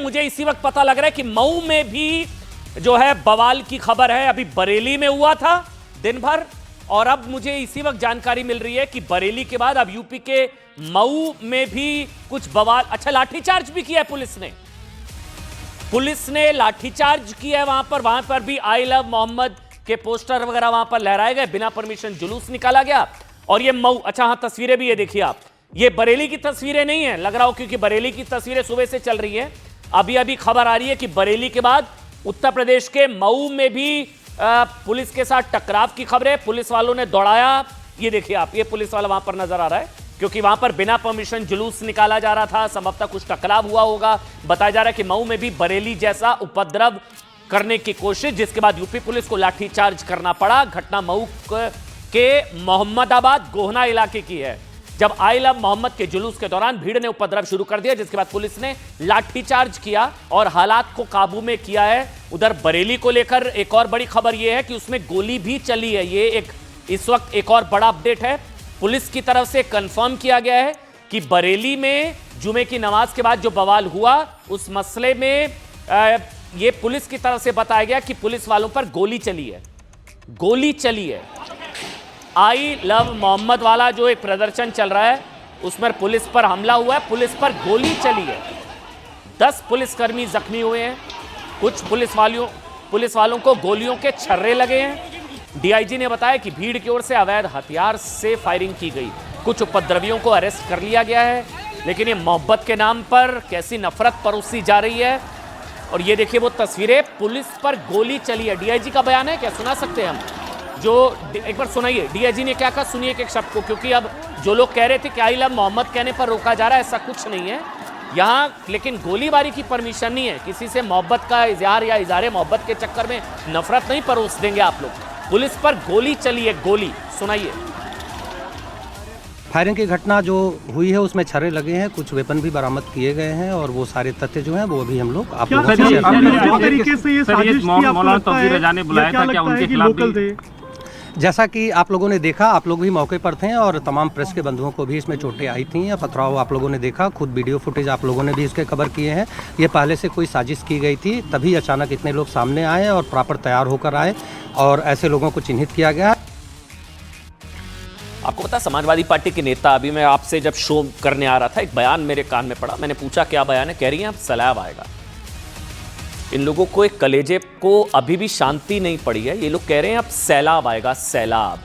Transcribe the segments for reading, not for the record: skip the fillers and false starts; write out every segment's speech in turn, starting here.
मुझे इसी वक्त पता लग रहा है कि मऊ में भी जो है बवाल की खबर है। अभी बरेली में हुआ था दिन भर, और अब मुझे इसी वक्त जानकारी मिल रही है कि बरेली के बाद अब यूपी के मऊ में भी कुछ बवाल। अच्छा, लाठीचार्ज भी किया है पुलिस ने लाठीचार्ज किया है वहां पर भी आई लव मोहम्मद के पोस्टर वगैरह वहां पर लहराए गए, बिना परमिशन जुलूस निकाला गया। और ये मऊ, अच्छा हाँ, तस्वीरें भी ये देखिए आप, ये बरेली की तस्वीरें नहीं है लग रहा हो, क्योंकि बरेली की तस्वीरें सुबह से चल रही हैं। अभी खबर आ रही है कि बरेली के बाद उत्तर प्रदेश के मऊ में भी पुलिस के साथ टकराव की खबर है। पुलिस वालों ने दौड़ाया, ये देखिए आप, ये पुलिस वाला वहां पर नजर आ रहा है, क्योंकि वहां पर बिना परमिशन जुलूस निकाला जा रहा था। संभवतः कुछ टकराव हुआ होगा। बताया जा रहा है कि मऊ में भी बरेली जैसा उपद्रव करने की कोशिश, जिसके बाद यूपी पुलिस को लाठीचार्ज करना पड़ा। घटना मऊ के मोहम्मदाबाद गोहना इलाके की है, जब आई लव मोहम्मद के जुलूस के दौरान भीड़ ने उपद्रव शुरू कर दिया, जिसके बाद पुलिस ने लाठीचार्ज किया और हालात को काबू में किया है। उधर बरेली को लेकर एक और बड़ी खबर यह है कि उसमें गोली भी चली है। ये इस वक्त एक और बड़ा अपडेट है। पुलिस की तरफ से कंफर्म किया गया है कि बरेली में जुमे की नमाज के बाद जो बवाल हुआ, उस मसले में ये पुलिस की तरफ से बताया गया कि पुलिस वालों पर गोली चली है। आई लव मोहम्मद वाला जो एक प्रदर्शन चल रहा है, उसमें पुलिस पर हमला हुआ है, पुलिस पर गोली चली है। 10 पुलिसकर्मी जख्मी हुए हैं। कुछ पुलिस वालों को गोलियों के छर्रे लगे हैं। डीआईजी ने बताया कि भीड़ की ओर से अवैध हथियार से फायरिंग की गई। कुछ उपद्रवियों को अरेस्ट कर लिया गया है, लेकिन ये मोहब्बत के नाम पर कैसी नफरत परोसी जा रही है। और ये देखिए वो तस्वीरें, पुलिस पर गोली चली है। डीआईजी का बयान है, क्या सुना सकते हैं हम? जो एक बार सुनाइए, डीआईजी ने क्या कहा, सुनिए एक शब्द को, क्योंकि अब जो लोग कह रहे थे कि आई लव मोहम्मद कहने पर रोका जा रहा है, ऐसा कुछ नहीं है यहाँ। लेकिन गोलीबारी की परमिशन नहीं है। किसी से मोहब्बत का इजहार या इजहार मोहब्बत के चक्कर में नफरत नहीं परोस देंगे आप लोग। पुलिस पर गोली चली है, गोली सुनाइए। फायरिंग की घटना जो हुई है उसमें छर्रे लगे हैं, कुछ वेपन भी बरामद किए गए हैं, और वो सारे तथ्य जो हैं वो भी हम लोग आप लोगों से तरीके से ये साजिश की मौलाना तौकीर रजा ने बुलाया था, क्या उनके खिलाफ भी? जैसा कि आप लोगों ने देखा, आप लोग भी मौके पर थे और तमाम प्रेस के बंधुओं को भी इसमें चोटें आई थी या पथराव आप लोगों ने देखा, खुद वीडियो फुटेज आप लोगों ने भी इसके कवर किए हैं। ये पहले से कोई साजिश की गई थी, तभी अचानक इतने लोग सामने आए और प्रॉपर तैयार होकर आए और ऐसे लोगों को चिन्हित किया गया। आपको पता, समाजवादी पार्टी के नेता, अभी मैं आपसे जब शो करने आ रहा था, एक बयान मेरे कान में पड़ा। मैंने पूछा क्या बयान है, कह रही हैं अब सैलाब आएगा। इन लोगों को एक कलेजे को अभी भी शांति नहीं पड़ी है। ये लोग कह रहे हैं अब सैलाब आएगा, सैलाब।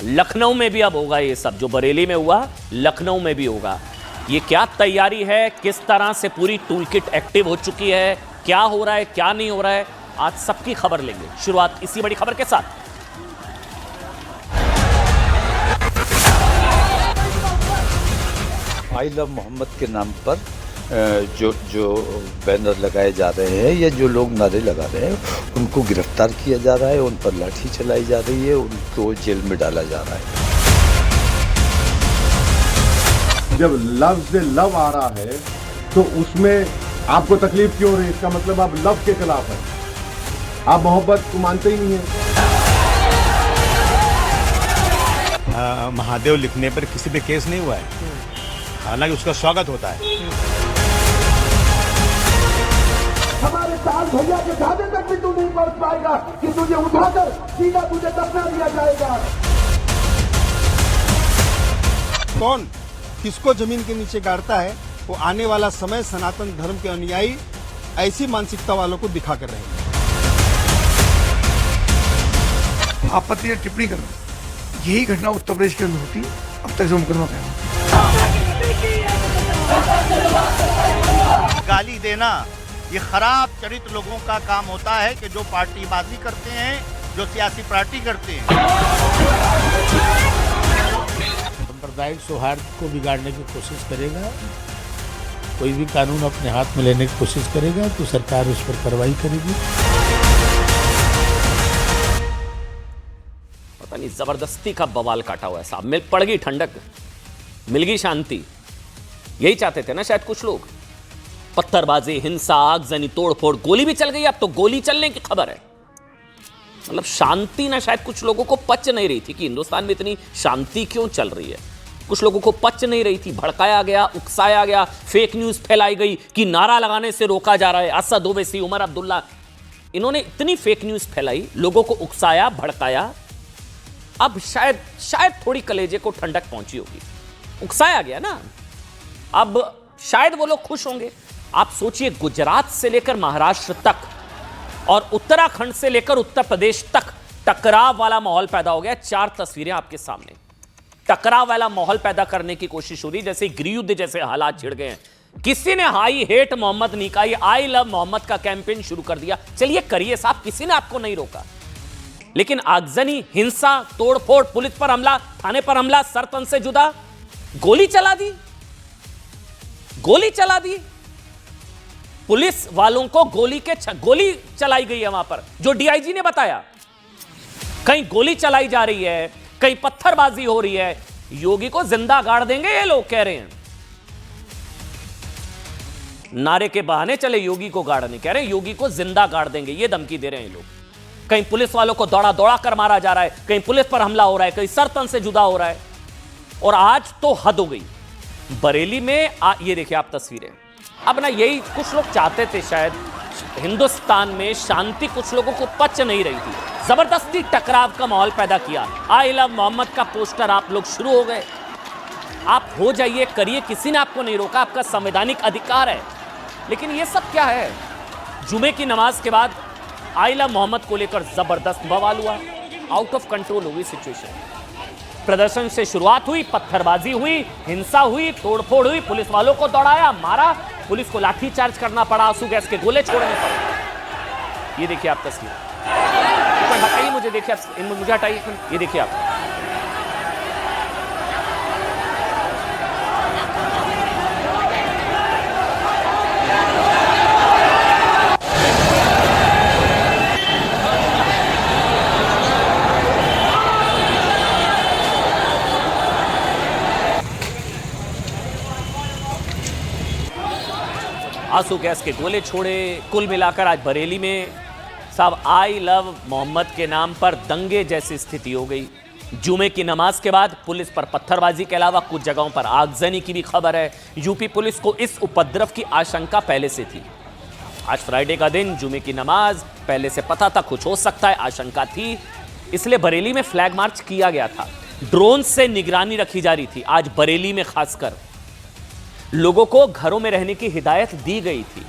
लखनऊ में भी अब होगा ये सब, जो बरेली में हुआ लखनऊ में भी होगा। ये क्या तैयारी है, किस तरह से पूरी टूल किट एक्टिव हो चुकी है, क्या हो रहा है क्या नहीं हो रहा है, आज सबकी खबर लेंगे। शुरुआत इसी बड़ी खबर के साथ। आई लव मोहम्मद के नाम पर जो बैनर लगाए जा रहे हैं या जो लोग नारे लगा रहे हैं, उनको गिरफ्तार किया जा रहा है, उन पर लाठी चलाई जा रही है, उनको जेल में डाला जा रहा है। जब लव से लव आ रहा है तो उसमें आपको तकलीफ क्यों हो रही है? इसका मतलब आप लव के खिलाफ हैं, आप मोहब्बत को मानते ही नहीं है। महादेव लिखने पर किसी पे केस नहीं हुआ है, हालांकि उसका स्वागत होता है। हमारे साल भैया के दादे तक भी तू नहीं पहुंच पाएगा कि तुझे उठाकर सीधा तुझे दफना दिया जाएगा। कौन किसको जमीन के नीचे गाड़ता है, वो आने वाला समय सनातन धर्म के अनुयायी ऐसी मानसिकता वालों को दिखा कर रहे हैं। आपत्ति या टिप्पणी करना, यही घटना उत्तर प्रदेश के अंदर होती है। अब तक जो मुकदमा गया, गाली देना ये खराब चरित्र लोगों का काम होता है कि जो पार्टीबाजी करते हैं, जो सियासी पार्टी करते हैं। सांप्रदायिक सौहार्द को बिगाड़ने की कोशिश करेगा, कोई भी कानून अपने हाथ में लेने की कोशिश करेगा तो सरकार उस पर कार्रवाई करेगी। पता नहीं जबरदस्ती का बवाल काटा हुआ है साहब। मिल पड़ गई ठंडक, मिल गई शांति। यही चाहते थे ना शायद कुछ लोग। पत्थरबाजी, हिंसा, आगजनी, तोड़फोड़, गोली भी चल गई। अब तो गोली चलने की खबर है। मतलब शांति ना शायद कुछ लोगों को पच नहीं रही थी कि हिंदुस्तान में इतनी शांति क्यों चल रही है। कुछ लोगों को पच नहीं रही थी, भड़काया गया, उकसाया गया, फेक न्यूज फैलाई गई कि नारा लगाने से रोका जा रहा है। असद ओवैसी, उमर अब्दुल्ला, इन्होंने इतनी फेक न्यूज फैलाई, लोगों को उकसाया, भड़काया। अब शायद थोड़ी कलेजे को ठंडक पहुंची होगी, उकसाया गया ना, अब शायद वो लोग खुश होंगे। आप सोचिए, गुजरात से लेकर महाराष्ट्र तक और उत्तराखंड से लेकर उत्तर प्रदेश तक टकराव वाला माहौल पैदा हो गया। 4 तस्वीरें आपके सामने, टकराव वाला माहौल पैदा करने की कोशिश हो रही, जैसे गृहयुद्ध जैसे हालात छिड़ गए हैं। किसी ने आई हेट मोहम्मद निकाई, आई लव मोहम्मद का कैंपेन शुरू कर दिया। चलिए करिए साहब, किसी ने आपको नहीं रोका, लेकिन आगजनी, हिंसा, तोड़फोड़, पुलिस पर हमला, थाने पर हमला, सर तन से जुदा, गोली चला दी, गोली चला दी। पुलिस वालों को गोली चलाई गई है वहां पर, जो डीआईजी ने बताया। कहीं गोली चलाई जा रही है, कहीं पत्थरबाजी हो रही है। योगी को जिंदा गाड़ देंगे ये लोग कह रहे हैं। नारे के बहाने चले योगी को गाड़ने, कह रहे हैं योगी को जिंदा गाड़ देंगे, ये धमकी दे रहे हैं ये लोग। कहीं पुलिस वालों को दौड़ा दौड़ा कर मारा जा रहा है, कहीं पुलिस पर हमला हो रहा है, कहीं सर तन से जुदा हो रहा है। और आज तो हद हो गई बरेली में। ये देखिए आप तस्वीरें। अब ना यही कुछ लोग चाहते थे, शायद हिंदुस्तान में शांति कुछ लोगों को पच नहीं रही थी, जबरदस्ती टकराव का माहौल पैदा किया। आई लव मोहम्मद का पोस्टर आप लोग शुरू हो गए। आप हो जाइए, करिए, किसी ने आपको नहीं रोका, आपका संवैधानिक अधिकार है। लेकिन ये सब क्या है? जुमे की नमाज के बाद आई लव मोहम्मद को लेकर जबरदस्त बवाल हुआ, आउट ऑफ कंट्रोल हो गई सिचुएशन। प्रदर्शन से शुरुआत हुई, पत्थरबाजी हुई, हिंसा हुई, तोड़फोड़ हुई, पुलिस वालों को दौड़ाया, मारा, पुलिस को लाठीचार्ज करना पड़ा, आंसू गैस के गोले छोड़ने पड़े। ये देखिए आप तस्वीर, हटाइए मुझे, देखिए आप, मुझे हटाइए, ये देखिए आप। आंसू गैस के गोले छोड़े। कुल मिलाकर आज बरेली में साहब आई लव मोहम्मद के नाम पर दंगे जैसी स्थिति हो गई। जुमे की नमाज के बाद पुलिस पर पत्थरबाजी के अलावा कुछ जगहों पर आगजनी की भी खबर है। यूपी पुलिस को इस उपद्रव की आशंका पहले से थी। आज फ्राइडे का दिन, जुमे की नमाज, पहले से पता था कुछ हो सकता है, आशंका थी, इसलिए बरेली में फ्लैग मार्च किया गया था। ड्रोन से निगरानी रखी जा रही थी। आज बरेली में खासकर लोगों को घरों में रहने की हिदायत दी गई थी।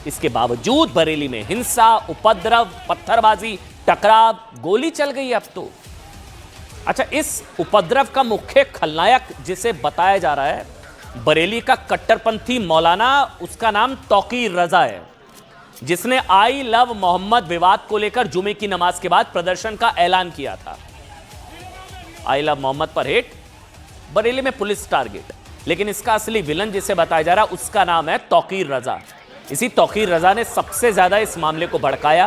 इसके बावजूद बरेली में हिंसा, उपद्रव, पत्थरबाजी, टकराव, गोली चल गई अब तो। अच्छा, इस उपद्रव का मुख्य खलनायक जिसे बताया जा रहा है बरेली का कट्टरपंथी मौलाना, उसका नाम तौकीर रजा है, जिसने आई लव मोहम्मद विवाद को लेकर जुमे की नमाज के बाद प्रदर्शन का ऐलान किया था। आई लव मोहम्मद पर हेट, बरेली में पुलिस टारगेट। लेकिन इसका असली विलन जिसे बताया जा रहा है उसका नाम है तौकीर रजा। इसी तौकीर रजा ने सबसे ज्यादा इस मामले को भड़काया,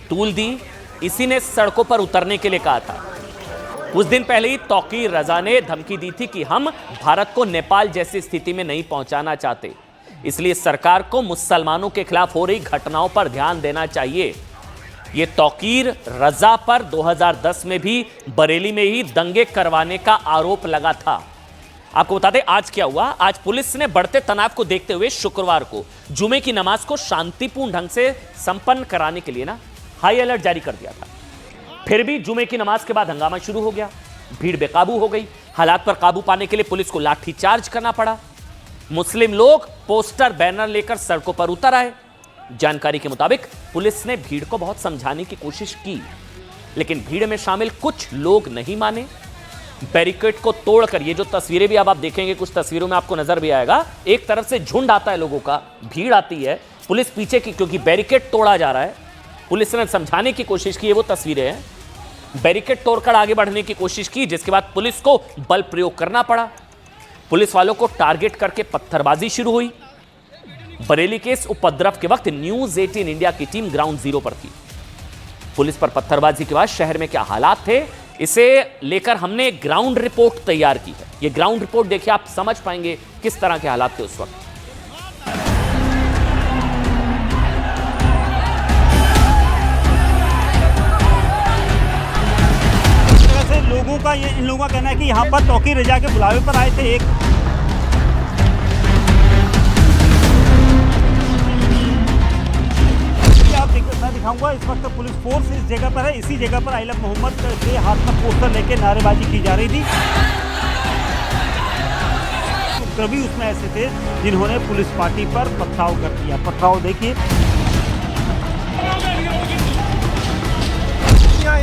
टूल दी। इसी ने सड़कों पर उतरने के लिए कहा था। कुछ दिन पहले ही तौकीर रजा ने धमकी दी थी कि हम भारत को नेपाल जैसी स्थिति में नहीं पहुंचाना चाहते, इसलिए सरकार को मुसलमानों के खिलाफ हो रही घटनाओं पर ध्यान देना चाहिए। यह तौकीर रजा पर 2010 में भी बरेली में ही दंगे करवाने का आरोप लगा था। आपको बता दें आज क्या हुआ। आज पुलिस ने बढ़ते तनाव को देखते हुए शुक्रवार को जुमे की नमाज को शांतिपूर्ण ढंग से संपन्न कराने के लिए हाई अलर्ट जारी कर दिया था। फिर भी जुमे की नमाज के बाद हंगामा शुरू हो गया, भीड़ बेकाबू हो गई। हालात पर काबू पाने के लिए पुलिस को लाठीचार्ज करना पड़ा। मुस्लिम लोग पोस्टर बैनर लेकर सड़कों पर उतर आए। जानकारी के मुताबिक पुलिस ने भीड़ को बहुत समझाने की कोशिश की, लेकिन भीड़ में शामिल कुछ लोग नहीं माने। बैरिकेड को तोड़कर, ये जो तस्वीरें भी अब आप देखेंगे, कुछ तस्वीरों में आपको नजर भी आएगा, एक तरफ से झुंड आता है लोगों का, भीड़ आती है, पुलिस पीछे की, क्योंकि बैरिकेड तोड़ा जा रहा है। पुलिस ने समझाने की कोशिश की, वो तस्वीरें हैं। बैरिकेड तोड़कर आगे बढ़ने की कोशिश की, जिसके बाद पुलिस को बल प्रयोग करना पड़ा। पुलिस वालों को टारगेट करके पत्थरबाजी शुरू हुई। बरेली के इस उपद्रव के वक्त न्यूज 18 इंडिया की टीम ग्राउंड जीरो पर थी। पुलिस पर पत्थरबाजी के बाद शहर में क्या हालात थे, इसे लेकर हमने ग्राउंड रिपोर्ट तैयार की है। ये ग्राउंड रिपोर्ट देखिए, आप समझ पाएंगे किस तरह के हालात थे उस वक्त। लोगों का ये इन लोगों का कहना है कि यहाँ पर तौकीर रजा के बुलावे पर आए थे। एक मैं दिखाऊंगा, इस वक्त पुलिस फोर्स इस जगह पर है। इसी जगह पर आई लव मोहम्मद के हाथ में पोस्टर लेके नारेबाजी की जा रही थी। कभी उसमें ऐसे थे जिन्होंने पुलिस पार्टी पर पथराव कर दिया। पथराव देखिए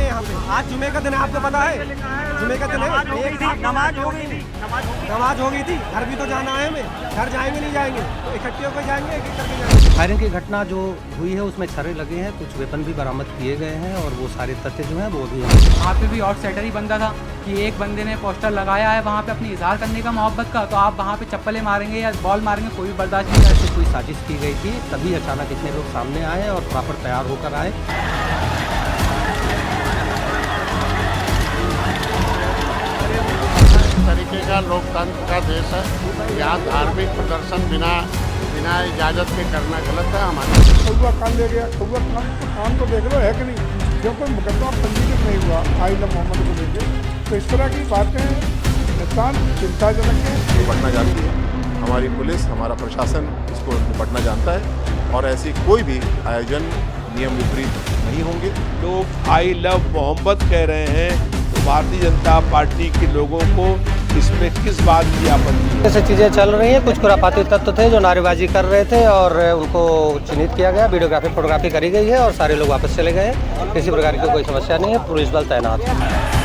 यहाँ पे आज जुमे का दिन है, आपको पता है? जुमे का दिन है, नमाज हो गई थी। घर भी तो जाना है हमें, घर जाएंगे नहीं जाएंगे तो इकट्ठे होकर जाएंगे, एक एक करके जाएंगे। फायरिंग की घटना जो हुई है उसमें छर्रे लगे हैं, कुछ वेपन भी बरामद किए गए हैं और वो सारे तथ्य जो हैं वो भी हैं। वहाँ पे भी आउटसाइडर ही बंदा था कि एक बंदे ने पोस्टर लगाया है वहाँ पे अपनी इजहार करने का मोहब्बत का, तो आप वहाँ पे चप्पलें मारेंगे या बॉल मारेंगे, कोई भी बर्दाश्त नहीं ऐसे कोई साजिश की गई थी, तभी अचानक इतने लोग सामने आए और प्रॉपर तैयार होकर आए। तरीके का लोकतंत्र का देश है। यहाँ धार्मिक प्रदर्शन बिना इजाजत के करना गलत है। हमारे कौआ कान ले गया, कौआ कान को देख लो है कि नहीं, जो कोई मुकदमा पंजीकृत नहीं हुआ आई लव मोहम्मद को लेकर, तो इस तरह की बातें इंसान चिंताजनक है। निपटना जानती है हमारी पुलिस, हमारा प्रशासन इसको निपटना जानता है और ऐसी कोई भी आयोजन नियम विपरीत नहीं होंगे। लोग आई लव मोहम्मद कह रहे हैं, तो भारतीय जनता पार्टी के लोगों को इसमें किस बात की आपत्ति? ऐसे चीज़ें चल रही हैं, कुछ खुरापाती तत्व थे जो नारेबाजी कर रहे थे और उनको चिन्हित किया गया, वीडियोग्राफी फोटोग्राफी करी गई है और सारे लोग वापस चले गए हैं। किसी प्रकार की कोई समस्या नहीं है, पुलिस बल तैनात है।